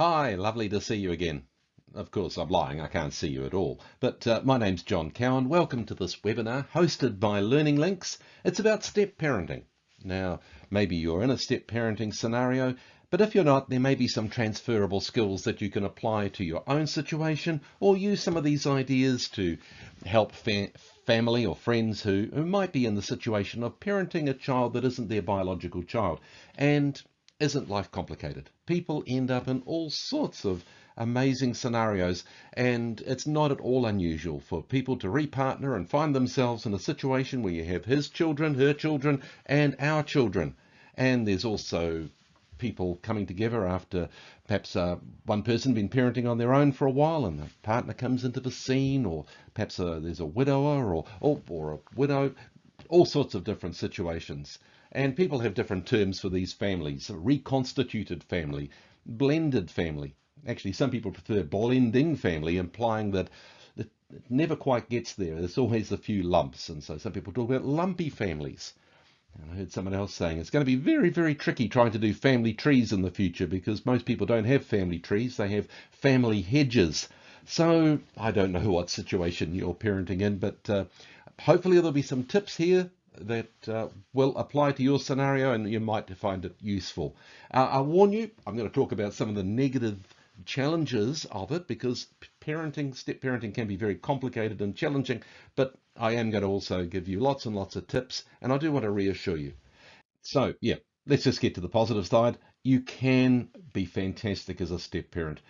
Hi, lovely to see you again. Of course, I'm lying, I can't see you at all. But my name's John Cowan. Welcome to this webinar hosted by Learning Links. It's about step parenting. Now, maybe you're in a step parenting scenario, but if you're not, there may be some transferable skills that you can apply to your own situation or use some of these ideas to help family or friends who might be in the situation of parenting a child that isn't their biological child. And isn't life complicated? People end up in all sorts of amazing scenarios, and it's not at all unusual for people to repartner and find themselves in a situation where you have his children, her children, and our children. And there's also people coming together after perhaps one person been parenting on their own for a while and the partner comes into the scene, or perhaps there's a widower or a widow, all sorts of different situations. And people have different terms for these families: a reconstituted family, blended family. Actually, some people prefer blending family, implying that it never quite gets there. There's always a few lumps. And so some people talk about lumpy families. And I heard someone else saying it's going to be very, very tricky trying to do family trees in the future because most people don't have family trees. They have family hedges. So I don't know what situation you're parenting in, but hopefully there'll be some tips here that will apply to your scenario and you might find it useful. I warn you, I'm going to talk about some of the negative challenges of it because step parenting can be very complicated and challenging, but I am going to also give you lots and lots of tips, and I do want to reassure you. So yeah, let's just get to the positive side. You can be fantastic as a step parent.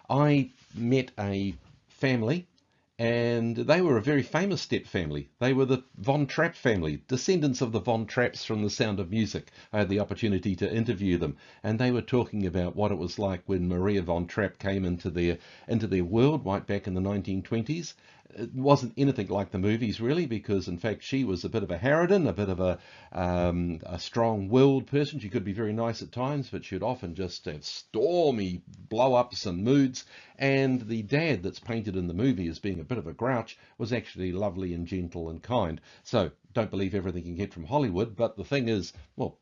I met a family, and they were a very famous step family. They were the Von Trapp family, descendants of the Von Trapps from The Sound of Music. I had the opportunity to interview them, and they were talking about what it was like when Maria Von Trapp came into their world right back in the 1920s. It wasn't anything like the movies, really, because in fact she was a bit of a harridan, a bit of a strong-willed person. She could be very nice at times, but she'd often just have stormy blow-ups and moods. And the dad that's painted in the movie as being a bit of a grouch was actually lovely and gentle and kind. So don't believe everything you get from Hollywood, but the thing is, well,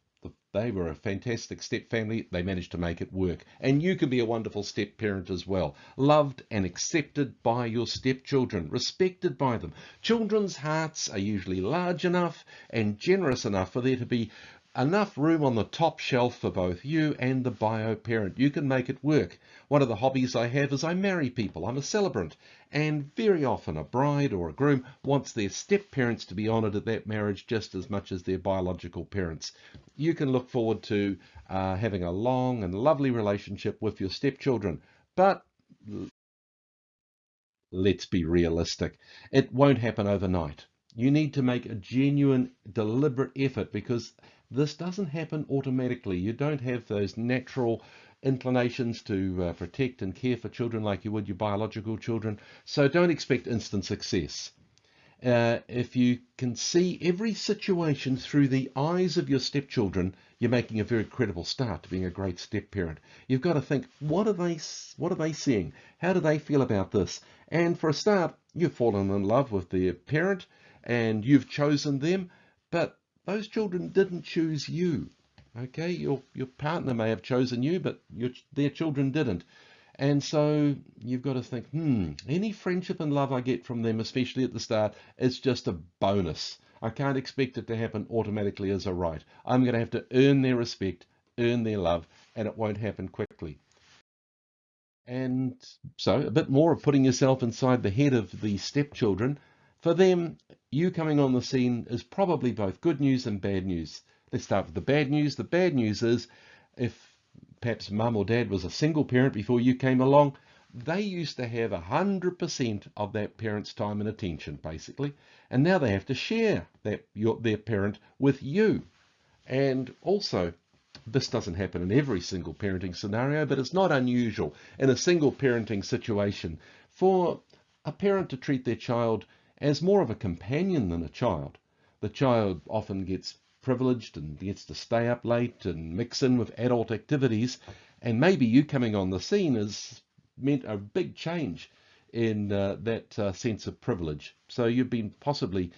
they were a fantastic step family. They managed to make it work. And you can be a wonderful step parent as well. Loved and accepted by your stepchildren, respected by them. Children's hearts are usually large enough and generous enough for there to be enough room on the top shelf for both you and the bio parent. You can make it work. One of the hobbies I have is I marry people. I'm a celebrant. And very often a bride or a groom wants their step parents to be honoured at that marriage just as much as their biological parents. You can look forward to having a long and lovely relationship with your stepchildren. But let's be realistic. It won't happen overnight. You need to make a genuine, deliberate effort because this doesn't happen automatically. You don't have those natural inclinations to protect and care for children like you would your biological children. So don't expect instant success. If you can see every situation through the eyes of your stepchildren, you're making a very credible start to being a great step parent. You've got to think, what are they seeing? How do they feel about this? And for a start, you've fallen in love with their parent and you've chosen them, but those children didn't choose you. Okay, your partner may have chosen you, but their children didn't. And so you've got to think, any friendship and love I get from them, especially at the start, is just a bonus. I can't expect it to happen automatically as a right. I'm going to have to earn their respect, earn their love, and it won't happen quickly. And so a bit more of putting yourself inside the head of the stepchildren. For them, you coming on the scene is probably both good news and bad news. Let's start with the bad news. The bad news is if perhaps mum or dad was a single parent before you came along, they used to have 100% of that parent's time and attention, basically. And now they have to share their parent with you. And also, this doesn't happen in every single parenting scenario, but it's not unusual in a single parenting situation for a parent to treat their child as more of a companion than a child. The child often gets privileged and gets to stay up late and mix in with adult activities, and maybe you coming on the scene has meant a big change in that sense of privilege. So you're possibly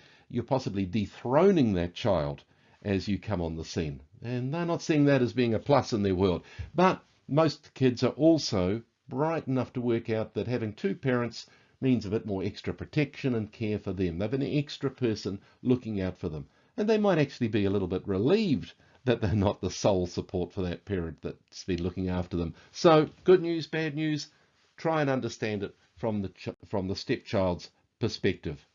dethroning that child as you come on the scene, and they're not seeing that as being a plus in their world. But most kids are also bright enough to work out that having two parents means a bit more extra protection and care for them. They have an extra person looking out for them. And they might actually be a little bit relieved that they're not the sole support for that parent that's been looking after them. So, good news, bad news, try and understand it from the stepchild's perspective.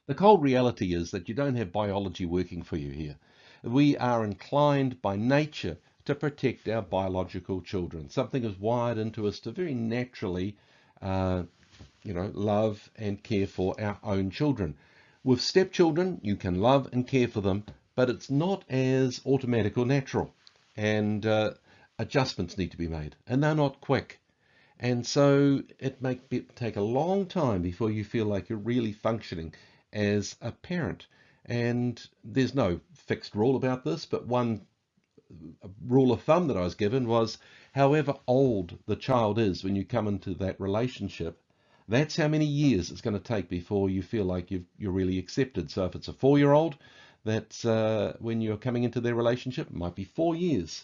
The cold reality is that you don't have biology working for you here. We are inclined by nature to protect our biological children. Something is wired into us to very naturally, love and care for our own children. With stepchildren, you can love and care for them, but it's not as automatic or natural. And adjustments need to be made, and they're not quick. And so it may take a long time before you feel like you're really functioning as a parent. And there's no fixed rule about this, but one rule of thumb that I was given was however old the child is when you come into that relationship, that's how many years it's going to take before you feel like you're really accepted. So if it's a 4-year-old, that's when you're coming into their relationship, it might be 4 years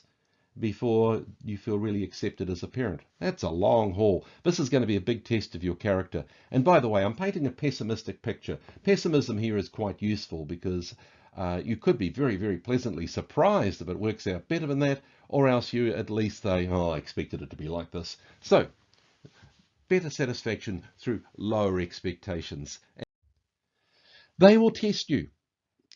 before you feel really accepted as a parent. That's a long haul. This is going to be a big test of your character. And by the way, I'm painting a pessimistic picture. Pessimism here is quite useful because you could be very, very pleasantly surprised if it works out better than that, or else you at least say, oh, I expected it to be like this. So, better satisfaction through lower expectations. They will test you.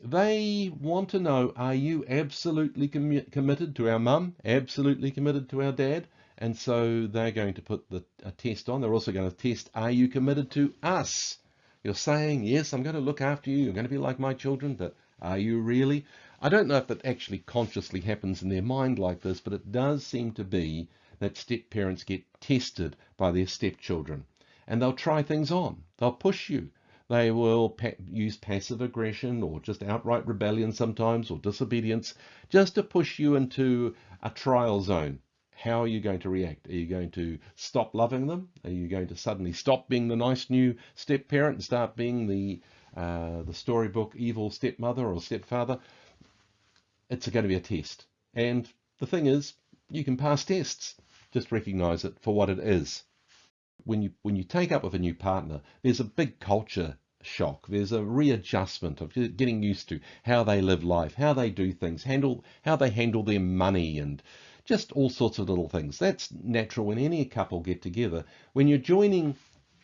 They want to know, are you absolutely committed to our mum, absolutely committed to our dad? And so they're going to put a test on. They're also going to test, are you committed to us? You're saying, yes, I'm going to look after you. You're going to be like my children, but are you really? I don't know if it actually consciously happens in their mind like this, but it does seem to be that step parents get tested by their stepchildren. And they'll try things on. They'll push you. They will use passive aggression or just outright rebellion sometimes, or disobedience, just to push you into a trial zone. How are you going to react? Are you going to stop loving them? Are you going to suddenly stop being the nice new step parent and start being the storybook evil stepmother or stepfather? It's going to be a test. And the thing is, you can pass tests. Just recognize it for what it is. When you take up with a new partner, there's a big culture shock. There's a readjustment of getting used to how they live life, how they do things, how they handle their money, and just all sorts of little things. That's natural when any couple get together. When you're joining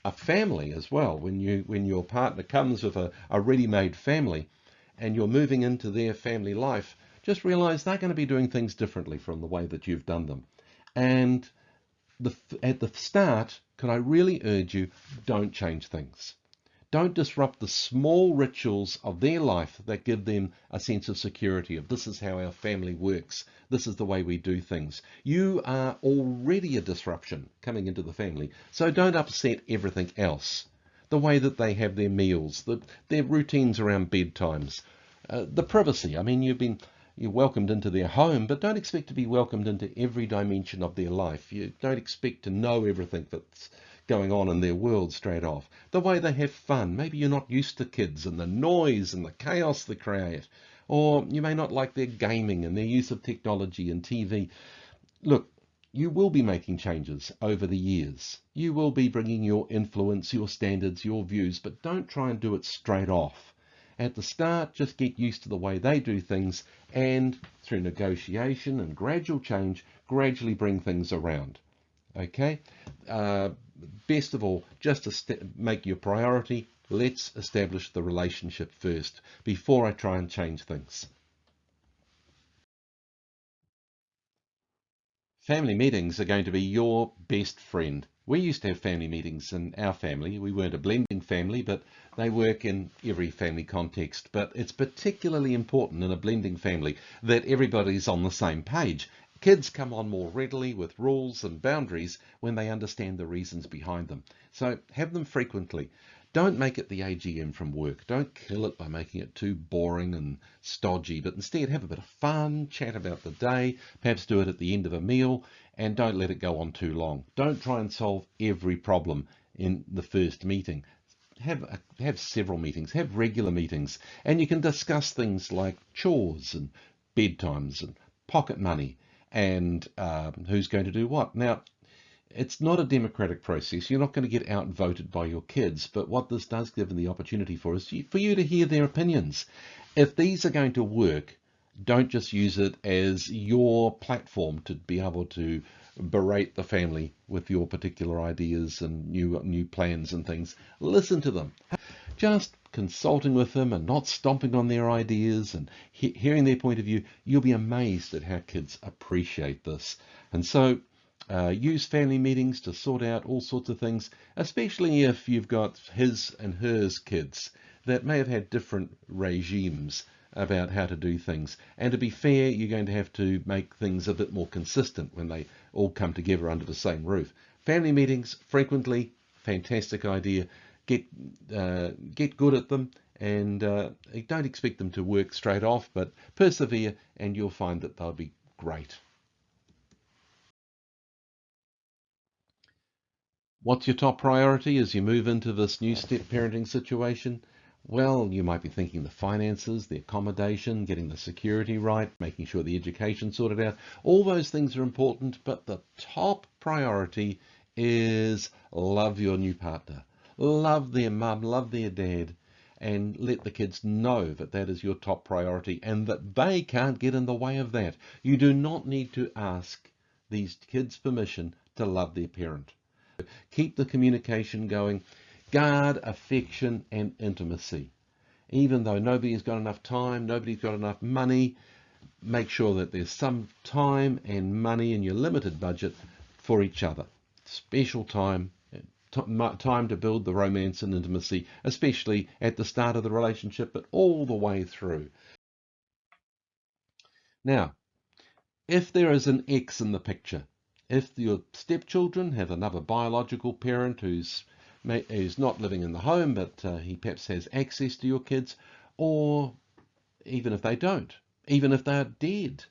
a family as well, when your partner comes with a ready-made family and you're moving into their family life, just realize they're going to be doing things differently from the way that you've done them. And at the start, could I really urge you, don't change things. Don't disrupt the small rituals of their life that give them a sense of security of this is how our family works. This is the way we do things. You are already a disruption coming into the family, so don't upset everything else. The way that they have their meals, their routines around bedtimes, the privacy. I mean, you're welcomed into their home, but don't expect to be welcomed into every dimension of their life. You don't expect to know everything that's going on in their world straight off. The way they have fun. Maybe you're not used to kids and the noise and the chaos they create. Or you may not like their gaming and their use of technology and TV. Look, you will be making changes over the years. You will be bringing your influence, your standards, your views, but don't try and do it straight off. At the start, just get used to the way they do things, and through negotiation and gradual change, gradually bring things around. Okay? Best of all, just to make your priority, let's establish the relationship first before I try and change things. Family meetings are going to be your best friend. We used to have family meetings in our family. We weren't a blending family, but they work in every family context. But it's particularly important in a blending family that everybody's on the same page. Kids come on more readily with rules and boundaries when they understand the reasons behind them. So have them frequently. Don't make it the AGM from work. Don't kill it by making it too boring and stodgy, but instead have a bit of fun, chat about the day, perhaps do it at the end of a meal, and don't let it go on too long. Don't try and solve every problem in the first meeting. Have several meetings, have regular meetings, and you can discuss things like chores and bedtimes and pocket money and who's going to do what. Now, It's not a democratic process. You're not going to get outvoted by your kids. But what this does give them the opportunity for is for you to hear their opinions. If these are going to work, don't just use it as your platform to be able to berate the family with your particular ideas and new plans and things. Listen to them. Just consulting with them and not stomping on their ideas and hearing their point of view, you'll be amazed at how kids appreciate this. And so use family meetings to sort out all sorts of things, especially if you've got his and hers kids that may have had different regimes about how to do things. And to be fair, you're going to have to make things a bit more consistent when they all come together under the same roof. Family meetings, frequently, fantastic idea. Get good at them, and don't expect them to work straight off, but persevere and you'll find that they'll be great. What's your top priority as you move into this new step parenting situation? Well, you might be thinking the finances, the accommodation, getting the security right, making sure the education's sorted out. All those things are important, but the top priority is love your new partner. Love their mum, love their dad, and let the kids know that that is your top priority and that they can't get in the way of that. You do not need to ask these kids permission to love their parent. Keep the communication going. Guard affection and intimacy. Even though nobody's got enough time, nobody's got enough money, make sure that there's some time and money in your limited budget for each other. Special time, time to build the romance and intimacy, especially at the start of the relationship, but all the way through. Now, if there is an X in the picture, if your stepchildren have another biological parent who's not living in the home, but he perhaps has access to your kids, or even if they don't, even if they're dead,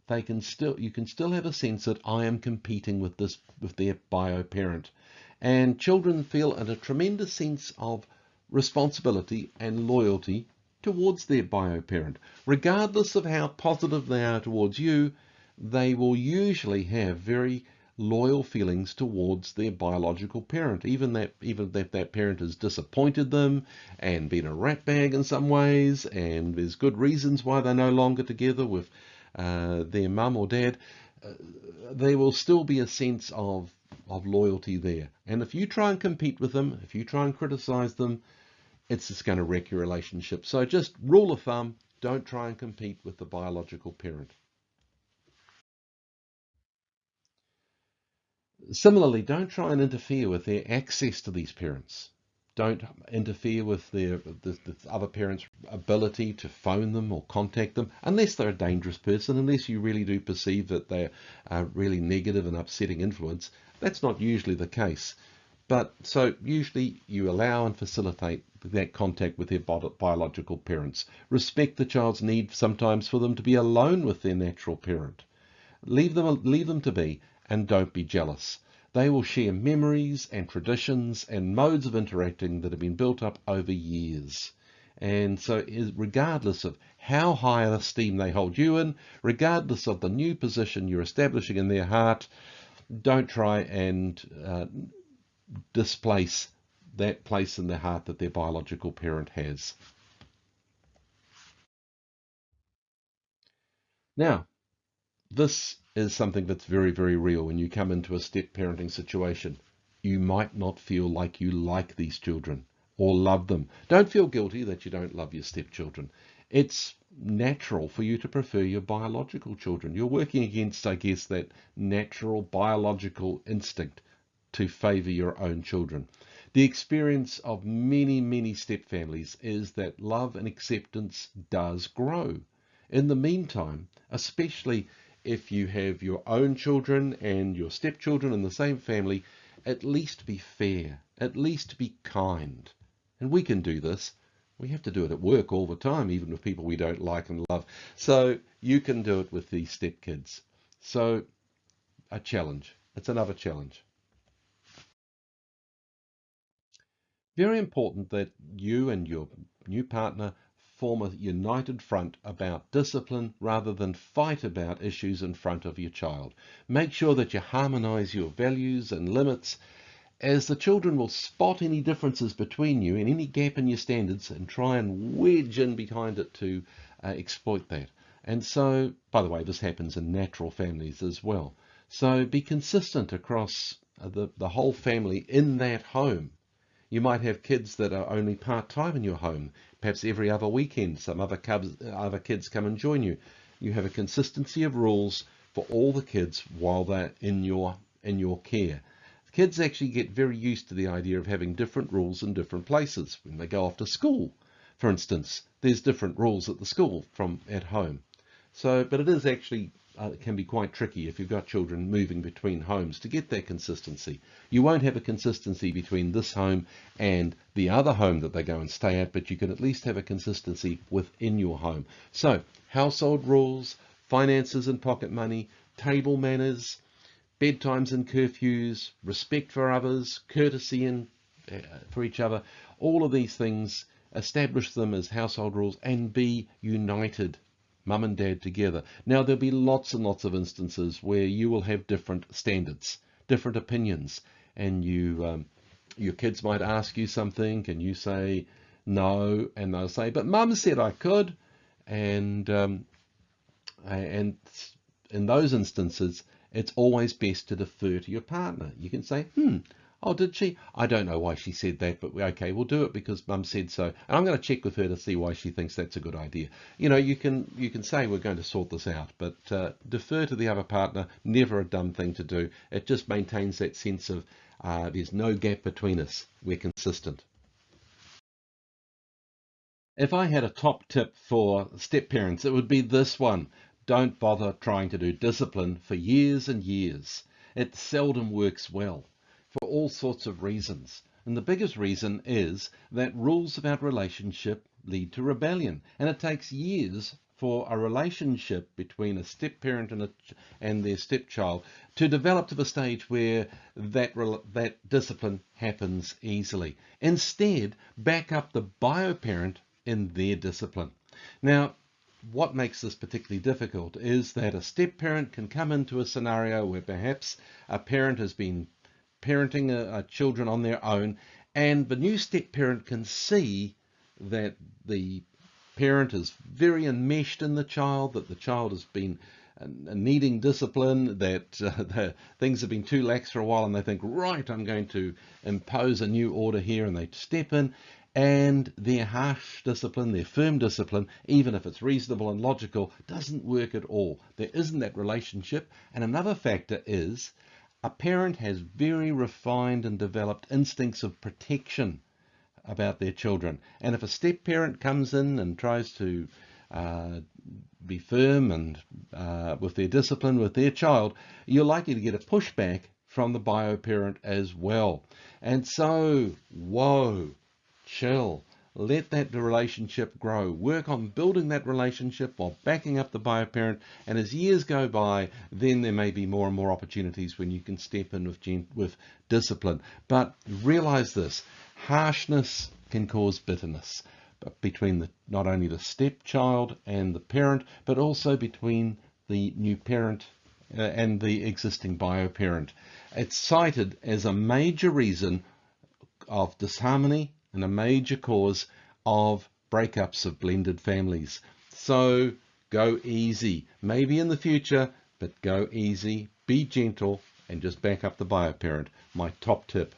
you can still have a sense that I am competing with their bio parent. And children feel a tremendous sense of responsibility and loyalty towards their bio parent. Regardless of how positive they are towards you, they will usually have very loyal feelings towards their biological parent, even if that parent has disappointed them and been a ratbag in some ways, and there's good reasons why they're no longer together with their mum or dad. There will still be a sense of loyalty there. And if you try and compete with them, if you try and criticize them, it's just going to wreck your relationship. So just rule of thumb, don't try and compete with the biological parent. Similarly, don't try and interfere with their access to these parents. Don't interfere with the other parent's ability to phone them or contact them, unless they're a dangerous person, unless you really do perceive that they're a really negative and upsetting influence. That's not usually the case. But so usually you allow and facilitate that contact with their biological parents. Respect the child's need sometimes for them to be alone with their natural parent. Leave them to be, and don't be jealous. They will share memories and traditions and modes of interacting that have been built up over years. And so regardless of how high an esteem they hold you in, regardless of the new position you're establishing in their heart, don't try and displace that place in their heart that their biological parent has. Now, this is something that's very, very real when you come into a step parenting situation. You might not feel like you like these children or love them. Don't feel guilty that you don't love your stepchildren. It's natural for you to prefer your biological children. You're working against, I guess, that natural biological instinct to favour your own children. The experience of many, many step families is that love and acceptance does grow. In the meantime, especially if you have your own children and your stepchildren in the same family, at least be fair, at least be kind. And we can do this. We have to do it at work all the time, even with people we don't like and love. So you can do it with these stepkids. So a challenge. It's another challenge. Very important that you and your new partner form a united front about discipline rather than fight about issues in front of your child. Make sure that you harmonise your values and limits, as the children will spot any differences between you and any gap in your standards and try and wedge in behind it to exploit that. And so, by the way, this happens in natural families as well. So be consistent across the whole family in that home. You might have kids that are only part-time in your home, perhaps every other weekend some other kids come and join you. You have a consistency of rules for all the kids while they're in your care. Kids actually get very used to the idea of having different rules in different places. When they go off to school, for instance, there's different rules at the school from at home. So, but it is actually can be quite tricky if you've got children moving between homes to get that consistency. You won't have a consistency between this home and the other home that they go and stay at, but you can at least have a consistency within your home. So, household rules, finances and pocket money, table manners, bedtimes and curfews, respect for others, courtesy for each other, all of these things, establish them as household rules and be united, mum and dad together. Now, there'll be lots and lots of instances where you will have different standards, different opinions, and your kids might ask you something and you say no, and they'll say, but mum said I could, and in those instances, it's always best to defer to your partner. You can say, oh, did she? I don't know why she said that, but okay, we'll do it because mum said so. And I'm going to check with her to see why she thinks that's a good idea. You know, you can say we're going to sort this out, but defer to the other partner, never a dumb thing to do. It just maintains that sense of there's no gap between us. We're consistent. If I had a top tip for step parents, it would be this one. Don't bother trying to do discipline for years and years. It seldom works well for all sorts of reasons. And the biggest reason is that rules about relationship lead to rebellion. And it takes years for a relationship between a step parent and their stepchild to develop to the stage where that discipline happens easily. Instead, back up the bio parent in their discipline. Now, what makes this particularly difficult is that a step parent can come into a scenario where perhaps a parent has been parenting a children on their own, and the new step parent can see that the parent is very enmeshed in the child, that the child has been needing discipline, that things have been too lax for a while, and they think, right, I'm going to impose a new order here, and they step in. And their harsh discipline, their firm discipline, even if it's reasonable and logical, doesn't work at all. There isn't that relationship. And another factor is a parent has very refined and developed instincts of protection about their children. And if a step parent comes in and tries to be firm and with their discipline with their child, you're likely to get a pushback from the bio parent as well. And so, whoa. Chill. Let that relationship grow. Work on building that relationship while backing up the bio parent. And as years go by, then there may be more and more opportunities when you can step in with discipline. But realize this, harshness can cause bitterness between not only the stepchild and the parent, but also between the new parent and the existing bio parent. It's cited as a major reason of disharmony and a major cause of breakups of blended families. So go easy. Maybe in the future, but go easy, be gentle, and just back up the bio parent. My top tip.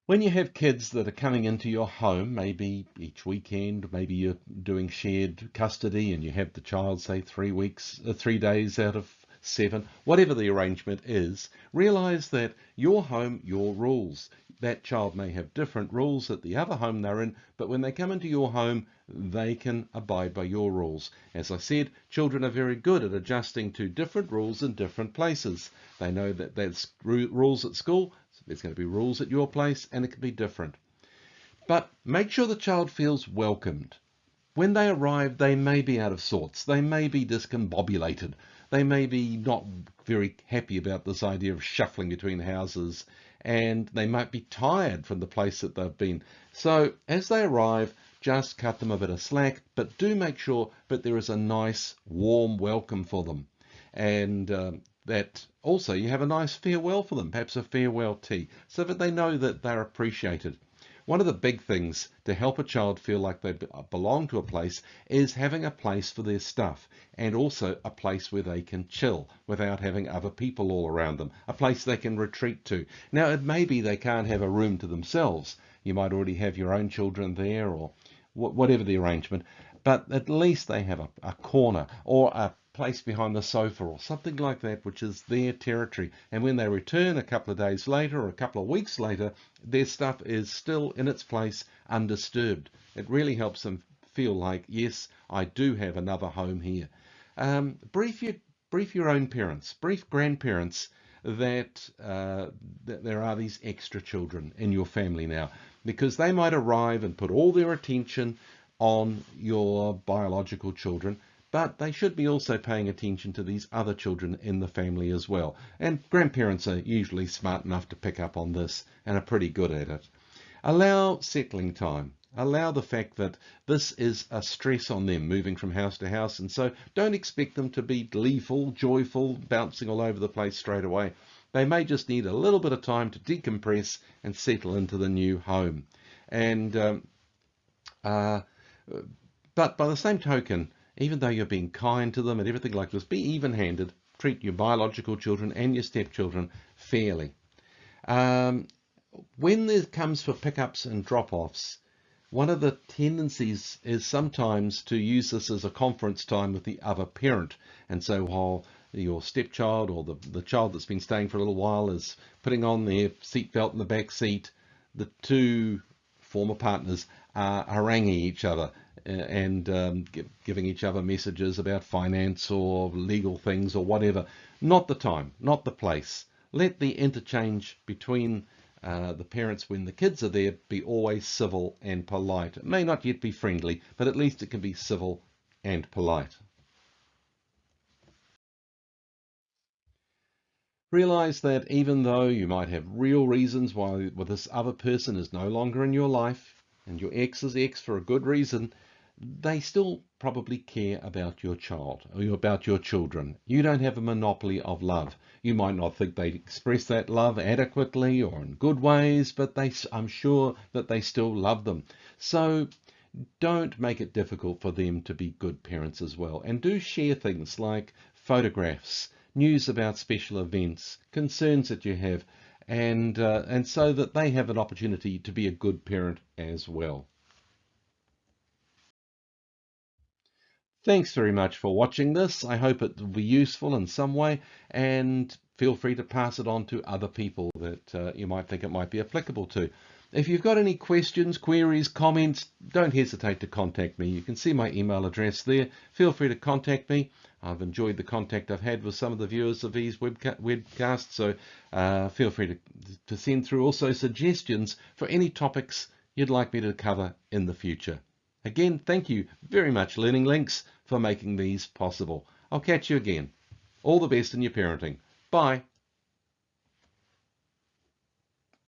When you have kids that are coming into your home, maybe each weekend, maybe you're doing shared custody and you have the child, say 3 days out of 7, whatever the arrangement is, realize that your home, your rules. That child may have different rules at the other home they're in, but when they come into your home, they can abide by your rules. As I said, children are very good at adjusting to different rules in different places. They know that there's rules at school, so there's going to be rules at your place, and it can be different. But make sure the child feels welcomed. When they arrive, they may be out of sorts. They may be discombobulated. They may be not very happy about this idea of shuffling between houses and they might be tired from the place that they've been. So as they arrive, just cut them a bit of slack, but do make sure that there is a nice warm welcome for them, and that also you have a nice farewell for them, perhaps a farewell tea, so that they know that they're appreciated. One of the big things to help a child feel like they belong to a place is having a place for their stuff, and also a place where they can chill without having other people all around them, a place they can retreat to. Now, it may be they can't have a room to themselves. You might already have your own children there, or whatever the arrangement, but at least they have a corner or a place behind the sofa or something like that, which is their territory. And when they return a couple of days later or a couple of weeks later, their stuff is still in its place, undisturbed. It really helps them feel like, yes, I do have another home here. Brief your own parents, brief grandparents that there are these extra children in your family now, because they might arrive and put all their attention on your biological children, but they should be also paying attention to these other children in the family as well. And grandparents are usually smart enough to pick up on this and are pretty good at it. Allow settling time. Allow the fact that this is a stress on them, moving from house to house, and so don't expect them to be gleeful, joyful, bouncing all over the place straight away. They may just need a little bit of time to decompress and settle into the new home. And but by the same token, even though you're being kind to them and everything like this, be even-handed. Treat your biological children and your stepchildren fairly. When there comes for pickups and drop-offs, one of the tendencies is sometimes to use this as a conference time with the other parent. And so while your stepchild or the child that's been staying for a little while is putting on their seatbelt in the back seat, the two former partners are haranguing each other and giving each other messages about finance or legal things or whatever. Not the time, not the place. Let the interchange between the parents when the kids are there be always civil and polite. It may not yet be friendly, but at least it can be civil and polite. Realize that even though you might have real reasons why this other person is no longer in your life, and your ex is ex for a good reason, they still probably care about your child or about your children. You don't have a monopoly of love. You might not think they express that love adequately or in good ways, but I'm sure that they still love them. So don't make it difficult for them to be good parents as well. And do share things like photographs, news about special events, concerns that you have, and so that they have an opportunity to be a good parent as well. Thanks very much for watching this. I hope it will be useful in some way, and feel free to pass it on to other people that you might think it might be applicable to. If you've got any questions, queries, comments, don't hesitate to contact me. You can see my email address there. Feel free to contact me. I've enjoyed the contact I've had with some of the viewers of these webcasts, so feel free to send through also suggestions for any topics you'd like me to cover in the future. Again, thank you very much, Learning Links, for making these possible. I'll catch you again. All the best in your parenting. Bye.